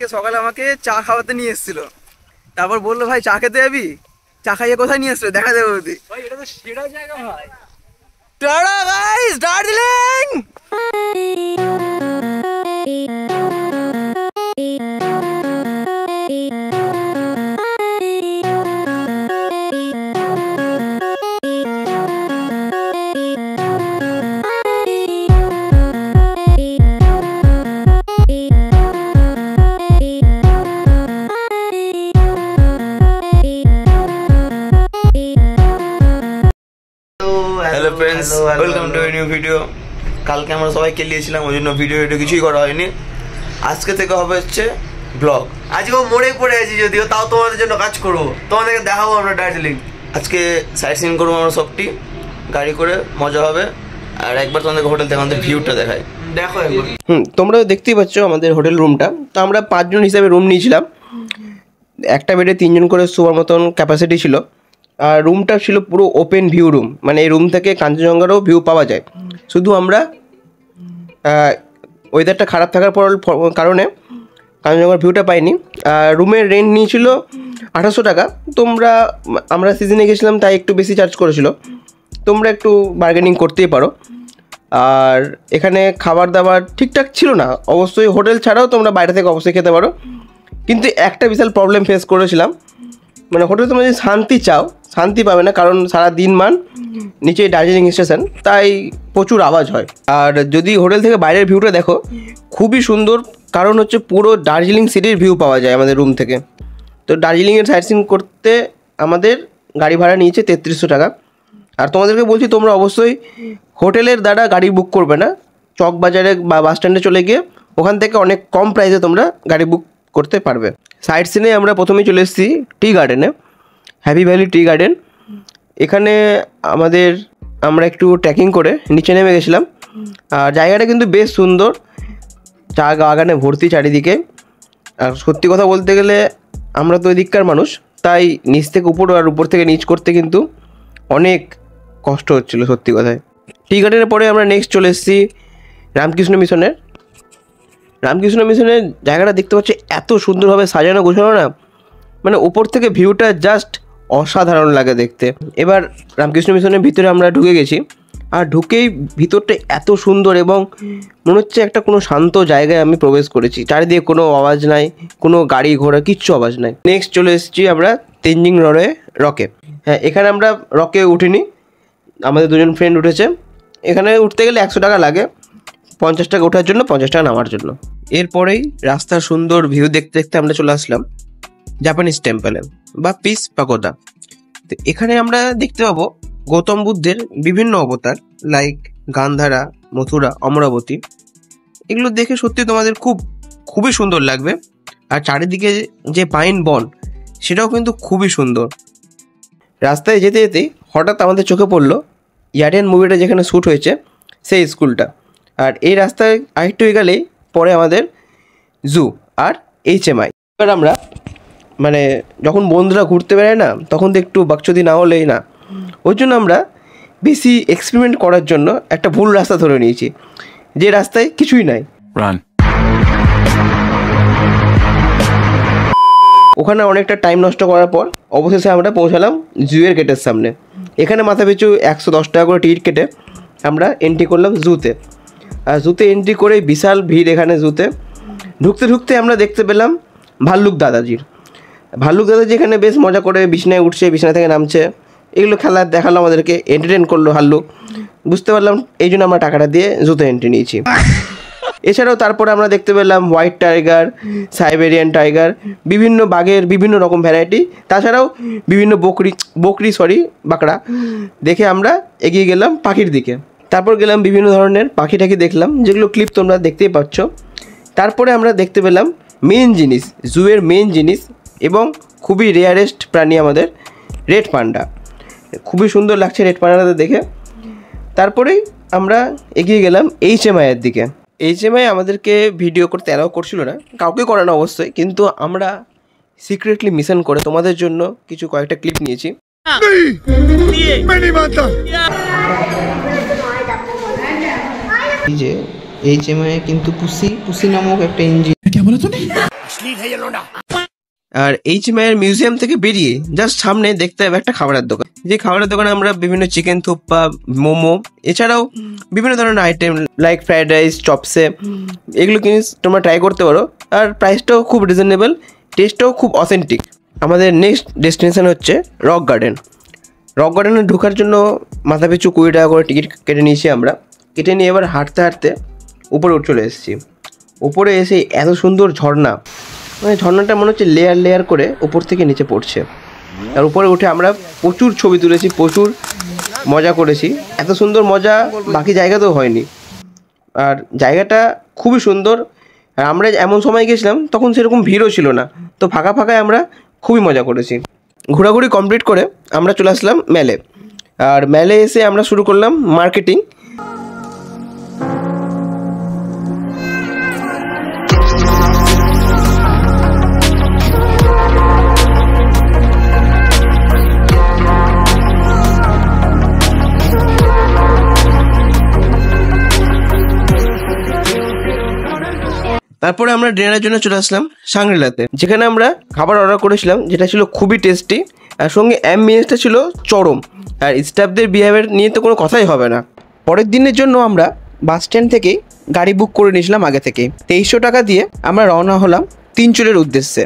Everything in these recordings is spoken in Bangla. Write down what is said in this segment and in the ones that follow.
সকালে আমাকে চা খাওয়াতে নিয়ে এসেছিল, তারপর বললো ভাই চা খেতে যাবি, চা খাইয়ে কোথায় নিয়ে এসছিল দেখা যাবে বলতে। ভাই এটা তো সেরা জায়গা ভাই। Tata guys, Darjeeling. Hello friends, welcome to a new video. কালকে আমরা সবাই খেলিয়েছিলাম, ওই জন্য ভিডিও কিছুই করা হয়নি। আজকে থেকে হবে হচ্ছে ব্লগ। আজকেও মোড়ে পড়ে আছি, যদিও তাও তোমাদের জন্য কাজ করবো, তোমাদেরকে দেখাবো আমরা দার্জিলিং। আজকে সাইট সিন করবো আমরা সবটি, গাড়ি করে মজা হবে। আর একবার তোমাদেরকে হোটেল থেকে আমাদের ভিউটা দেখাই, দেখো একবার। তোমরা দেখতেই পাচ্ছ আমাদের হোটেল রুমটা। তো আমরা 5 জন হিসাবে রুম নিয়েছিলাম, একটা বেডে 3 জন করে শোয়ার মতন ক্যাপাসিটি ছিল। আর রুমটা ছিল পুরো ওপেন ভিউ রুম, মানে এই রুম থেকে কাঞ্চনজঙ্ঘারও ভিউ পাওয়া যায়। শুধু আমরা ওয়েদারটা খারাপ থাকার কারণে কাঞ্চনজঙ্ঘার ভিউটা পাইনি। রুমের রেন্ট নিয়েছিল 800 টাকা। আমরা সিজনে গেছিলাম তাই একটু বেশি চার্জ করেছিল, তোমরা একটু বার্গেনিং করতেই পারো। আর এখানে খাবার দাবার ঠিকঠাক ছিল না, অবশ্যই হোটেল ছাড়াও তোমরা বাইরে থেকে অবশ্যই খেতে পারো। কিন্তু একটা বিশাল প্রবলেম ফেস করেছিলাম, মানে হোটেলে তোমরা যদি শান্তি চাও শান্তি পাবে না, কারণ সারা দিন নিচে দার্জিলিং স্টেশন, তাই প্রচুর আওয়াজ হয়। আর যদি হোটেল থেকে বাইরের ভিউটা দেখো খুবই সুন্দর, কারণ হচ্ছে পুরো দার্জিলিং সিটির ভিউ পাওয়া যায় আমাদের রুম থেকে। তো দার্জিলিংয়ের সাইট সিন করতে আমাদের গাড়ি ভাড়া নিয়েছে 3300 টাকা। আর তোমাদেরকে বলছি তোমরা অবশ্যই হোটেলের দ্বারা গাড়ি বুক করবে না, চক বাজারে বা বাস স্ট্যান্ডে চলে গিয়ে ওখান থেকে অনেক কম প্রাইসে তোমরা গাড়ি বুক করতে পারবে। সাইট সিনে আমরা প্রথমেই চলে এসেছি টি গার্ডেনে, হ্যাপি ভ্যালি টি গার্ডেন। এখানে আমরা একটু ট্রেকিং করে নিচে নেমে গেছিলাম। আর জায়গাটা কিন্তু বেশ সুন্দর, চা বাগানে ভর্তি চারিদিকে। আর সত্যি কথা বলতে গেলে আমরা তো এদিককার মানুষ, তাই নিচ থেকে উপর আর উপর থেকে নিচ করতে কিন্তু অনেক কষ্ট হচ্ছিলো সত্যি কথায়। টি গার্ডেনের পরে আমরা নেক্সট চলে এসেছি রামকৃষ্ণ মিশনের। রামকৃষ্ণ মিশনের জায়গাটা দেখতে পাচ্ছি এত সুন্দরভাবে সাজানো গোছানো না, মানে উপর থেকে ভিউটা জাস্ট অসাধারণ লাগে দেখতে। এবার রামকৃষ্ণ মিশনের ভিতরে আমরা ঢুকে গেছি, আর ঢুকেই ভিতরটা এত সুন্দর এবং মনে হচ্ছে একটা কোনো শান্ত জায়গায় আমি প্রবেশ করেছি। চারিদিকে কোনো আওয়াজ নাই, কোনো গাড়ি ঘোড়া কিচ্ছু আওয়াজ নাই। নেক্সট চলে এসেছি আমরা তেনজিং রকে। হ্যাঁ, এখানে আমরা রকে উঠিনি, আমাদের 2 জন ফ্রেন্ড উঠেছে। এখানে উঠতে গেলে 100 টাকা লাগে, 50 টাকা ওঠার জন্য, 50 টাকা নামার জন্য। এরপরেই রাস্তার সুন্দর ভিউ দেখতে দেখতে আমরা চলে আসলাম জাপানিজ টেম্পলে বা পিস পাগোডা। তো এখানে আমরা দেখতে পাবো গৌতম বুদ্ধের বিভিন্ন অবতার, লাইক গান্ধারা, মথুরা, অমরাবতী। এগুলো দেখে সত্যি তোমাদের খুবই সুন্দর লাগবে। আর চারিদিকে যে পাইন বন, সেটাও কিন্তু খুবই সুন্দর। রাস্তায় যেতে যেতেই হঠাৎ আমাদের চোখে পড়লো ইয়ারিয়ান মুভিটা যেখানে শ্যুট হয়েছে সেই স্কুলটা। আর এই রাস্তায় আরেকটু এগোলেই পরে আমাদের জু আর HMI। এবার আমরা যখন বন্ধুরা ঘুরতে বেরোয় না, তখন তো একটু বাকচুদি না হলেই না। ওই জন্য আমরা বেশি এক্সপেরিমেন্ট করার জন্য একটা ভুল রাস্তা ধরে নিয়েছি, যে রাস্তায় কিছুই নাই। ওখানে অনেকটা টাইম নষ্ট করার পর অবশেষে আমরা পৌঁছালাম জুয়ের গেটের সামনে। এখানে মাথা পিছু 110 টাকা করে টিকিট কেটে আমরা এন্ট্রি করলাম জুতে। আর জুতে এন্ট্রি করে বিশাল ভিড় এখানে জুতে। ঢুকতে ঢুকতে আমরা দেখতে পেলাম ভাল্লুক দাদাজি এখানে বেশ মজা করে বিছানায় উঠছে, বিছানা থেকে নামছে, এগুলো খেলা দেখালো আমাদেরকে, এন্টারটেন করলো ভাল্লুক। বুঝতে পারলাম এই জন্য আমরা টাকাটা দিয়ে জুতে এন্ট্রি নিয়েছি। এছাড়াও তারপরে আমরা দেখতে পেলাম হোয়াইট টাইগার, সাইবেরিয়ান টাইগার, বিভিন্ন বাঘের বিভিন্ন রকম ভ্যারাইটি, তাছাড়াও বিভিন্ন বাকড়া দেখে আমরা এগিয়ে গেলাম পাখির দিকে। তারপর গেলাম বিভিন্ন ধরনের পাখি টাখি দেখলাম, যেগুলো ক্লিপ তোমরা দেখতেই পাচ্ছ। তারপরে আমরা দেখতে পেলাম মেন জিনিস, জুয়ের মেন জিনিস এবং খুবই রেয়ারেস্ট প্রাণী আমাদের রেড পান্ডা। খুবই সুন্দর লাগছে রেড পান্ডাটা দেখে। তারপরেই আমরা এগিয়ে গেলাম HMI এর দিকে। HMI আমাদেরকে ভিডিও করতে অ্যালাউ করছিল না, কাউকে করে না অবশ্যই, কিন্তু আমরা সিক্রেটলি মিশন করে তোমাদের জন্য কয়েকটা ক্লিপ নিয়েছি। এই যে HMI কিন্তু পুসি নামক একটা ইঞ্জিন। क्या बोला तूने? असली আর এইচ মায়ের মিউজিয়াম থেকে বেরিয়ে জাস্ট সামনে দেখতে হবে একটা খাবারের দোকান, যে খাবারের দোকানে আমরা বিভিন্ন চিকেন থুপ্পা, মোমো, এছাড়াও বিভিন্ন ধরনের আইটেম লাইক ফ্রাইড রাইস, চপসে, এগুলো জিনিস তোমরা ট্রাই করতে পারো। আর প্রাইসটাও খুব রিজনেবল, টেস্টটাও খুব অথেন্টিক। আমাদের নেক্সট ডেস্টিনেশন হচ্ছে রক গার্ডেন। রক গার্ডেনে ঢোকার জন্য মাথা পিছু 20 টাকা করে টিকিট কেটে নিয়েছি আমরা। কেটে নিয়ে এবার হাঁটতে হাঁটতে উপরে চলে এসেছি। উপরে এসে এত সুন্দর ঝর্ণা, মানে ঝর্ণাটা মনে হচ্ছে লেয়ার লেয়ার করে উপর থেকে নিচে পড়ছে। আর উপরে উঠে আমরা প্রচুর ছবি তুলেছি, প্রচুর মজা করেছি। এত সুন্দর মজা বাকি জায়গাতেও হয়নি। আর জায়গাটা খুবই সুন্দর। আর আমরা এমন সময় গেছিলাম তখন সেরকম ভিড়ও ছিল না, তো ফাঁকা ফাঁকায় আমরা খুবই মজা করেছি। ঘোরাঘুরি কমপ্লিট করে আমরা চলে আসলাম মেলে। আর মেলে এসে আমরা শুরু করলাম মার্কেটিং। তারপরে আমরা ডিনারের জন্য চলে আসলাম সাংগ্রিলাতে, যেখানে আমরা খাবার অর্ডার করেছিলাম, যেটা ছিল খুবই টেস্টি। আর সঙ্গে অ্যাম্বিয়েন্সটা ছিল চরম। আর স্টাফদের বিহেভিয়ার নিয়ে তো কোনো কথাই হবে না। পরের দিনের জন্য আমরা বাস স্ট্যান্ড থেকেই গাড়ি বুক করে নিয়েছিলাম আগে থেকে। 2300 টাকা দিয়ে আমরা রওনা হলাম তিনচুলের উদ্দেশ্যে।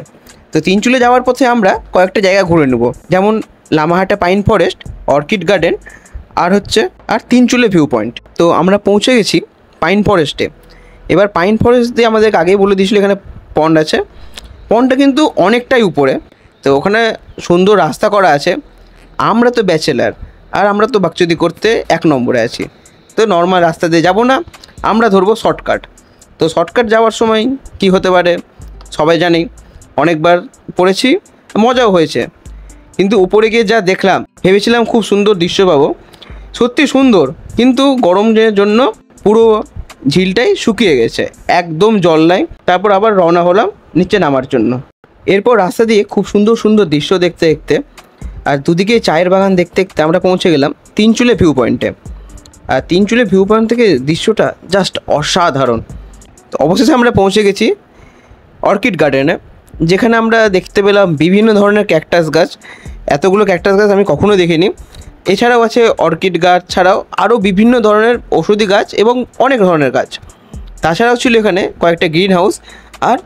তো তিনচুলে যাওয়ার পথে আমরা কয়েকটা জায়গা ঘুরে নেব, যেমন Lamahatta pine forest, orchid garden, আর তিনচুলে ভিউ পয়েন্ট। তো আমরা পৌঁছে গেছি পাইন ফরেস্টে। এবার পাইন ফরেস্ট দিয়ে আমাদেরকে আগেই বলে দিয়েছিল এখানে পন্ড আছে। পন্ডটা কিন্তু অনেকটাই উপরে, তো ওখানে সুন্দর রাস্তা করা আছে। আমরা তো ব্যাচেলার, আর আমরা তো বাকচুদি করতে 1 নম্বরে আছি, তো নর্মাল রাস্তা দিয়ে যাব না, আমরা ধরবো শর্টকাট। তো শর্টকাট যাওয়ার সময় কি হতে পারে সবাই জানি, অনেকবার পড়েছি, মজাও হয়েছে। কিন্তু উপরে গিয়ে যা দেখলাম, ভেবেছিলাম খুব সুন্দর দৃশ্য পাবো, সত্যি সুন্দর, কিন্তু গরমের জন্য পুরো ঝিলটাই শুকিয়ে গেছে, একদম জল নাই। তারপর আবার রওনা হলাম নিচে নামার জন্য। এরপর রাস্তা দিয়ে খুব সুন্দর সুন্দর দৃশ্য দেখতে দেখতে আর দুদিকে চায়ের বাগান দেখতে দেখতে আমরা পৌঁছে গেলাম তিনচুলে ভিউ পয়েন্টে। আর তিনচুলে ভিউ পয়েন্ট থেকে দৃশ্যটা জাস্ট অসাধারণ। তো অবশেষে আমরা পৌঁছে গেছি অর্কিড গার্ডেনে, যেখানে আমরা দেখতে পেলাম বিভিন্ন ধরনের ক্যাকটাস গাছ। এতগুলো ক্যাকটাস গাছ আমি কখনো দেখিনি। এছাড়াও আছে অর্কিড গাছ ছাড়াও আরও বিভিন্ন ধরনের ঔষধি গাছ এবং অনেক ধরনের গাছ। তাছাড়াও ছিল এখানে কয়েকটা গ্রিন হাউস আর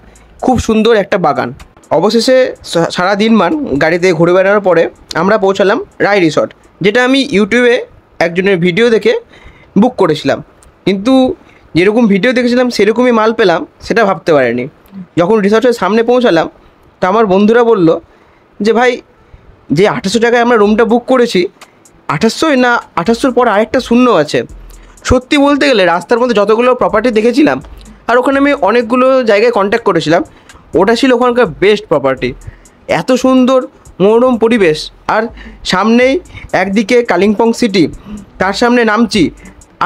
খুব সুন্দর একটা বাগান। অবশেষে সারাদিন গাড়িতে ঘুরে বেড়ানোর পরে আমরা পৌঁছালাম রায় রিসর্ট, যেটা আমি ইউটিউবে একজনের ভিডিও দেখে বুক করেছিলাম। কিন্তু যেরকম ভিডিও দেখেছিলাম সেরকমই মাল পেলাম সেটা ভাবতে পারিনি। যখন রিসর্টের সামনে পৌঁছালাম, তো আমার বন্ধুরা বলল যে ভাই, যে 2800 টাকায় আমরা রুমটা বুক করেছি, 2800 না 2800 পর আরেকটা শূন্য আছে। সত্যি বলতে গেলে রাস্তার মধ্যে যতগুলো প্রপার্টি দেখেছিলাম, আর ওখানে আমি অনেকগুলো জায়গায় কন্ট্যাক্ট করেছিলাম, ওটা ছিল ওখানকার বেস্ট প্রপার্টি। এত সুন্দর মনোরম পরিবেশ, আর সামনেই একদিকে কালিম্পং সিটি, তার সামনে নামচি,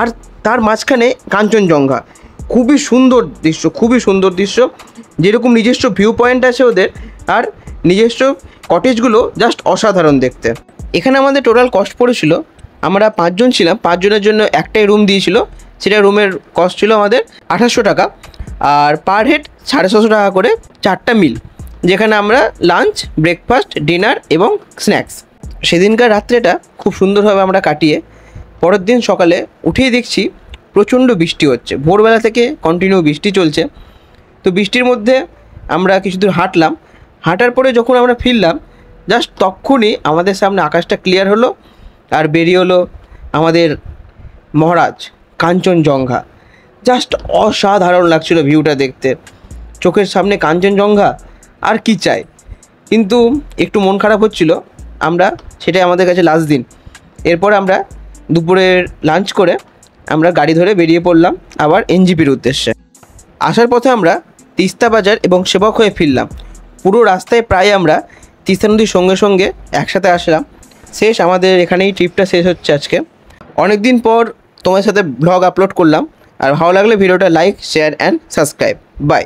আর তার মাঝখানে কাঞ্চনজঙ্ঘা। খুবই সুন্দর দৃশ্য, খুবই সুন্দর দৃশ্য। যেরকম নিজস্ব ভিউ পয়েন্ট আছে ওদের, আর নিজস্ব কটেজগুলো জাস্ট অসাধারণ দেখতে। এখানে আমাদের টোটাল কস্ট পড়েছিল, আমরা 5 জন ছিলাম, 5 জনের জন্য একটাই রুম দিয়েছিল। সেটা রুমের কস্ট ছিল আমাদের 2800 টাকা, আর পার হেড 650 টাকা করে 4টা মিল, যেখানে আমরা লাঞ্চ, ব্রেকফাস্ট, ডিনার এবং স্ন্যাক্স। সেদিনকার রাত্রেটা খুব সুন্দরভাবে আমরা কাটিয়ে পরের দিন সকালে উঠেই দেখছি প্রচণ্ড বৃষ্টি হচ্ছে। ভোরবেলা থেকে কন্টিনিউ বৃষ্টি চলছে। তো বৃষ্টির মধ্যে আমরা কিছু দূর হাঁটলাম। হাঁটার পরে যখন আমরা ফিরলাম, জাস্ট তখনই আমাদের সামনে আকাশটা ক্লিয়ার হলো, আর বেরিয়ে হলো আমাদের মহারাজ কাঞ্চনজঙ্ঘা। জাস্ট অসাধারণ লাগছিল ভিউটা দেখতে। চোখের সামনে কাঞ্চনজঙ্ঘা, আর কি চাই। কিন্তু একটু মন খারাপ হচ্ছিল, সেটাই আমাদের কাছে লাস্ট দিন। এরপর আমরা দুপুরের লাঞ্চ করে আমরা গাড়ি ধরে বেরিয়ে পড়লাম আবার এনজিপির উদ্দেশ্যে। আসার পথে আমরা তিস্তা বাজার এবং সেবক হয়ে ফিরলাম। পুরো রাস্তায় প্রায় আমরা তিস্তা নদীর সঙ্গে সঙ্গে একসাথে আসলাম। শেষ আমাদের এখানেই ট্রিপটা শেষ হচ্ছে আজকে। অনেক দিন পর তোমার সাথে ব্লগ আপলোড করলাম, আর ভালো লাগলে ভিডিওটা like, share and subscribe. By.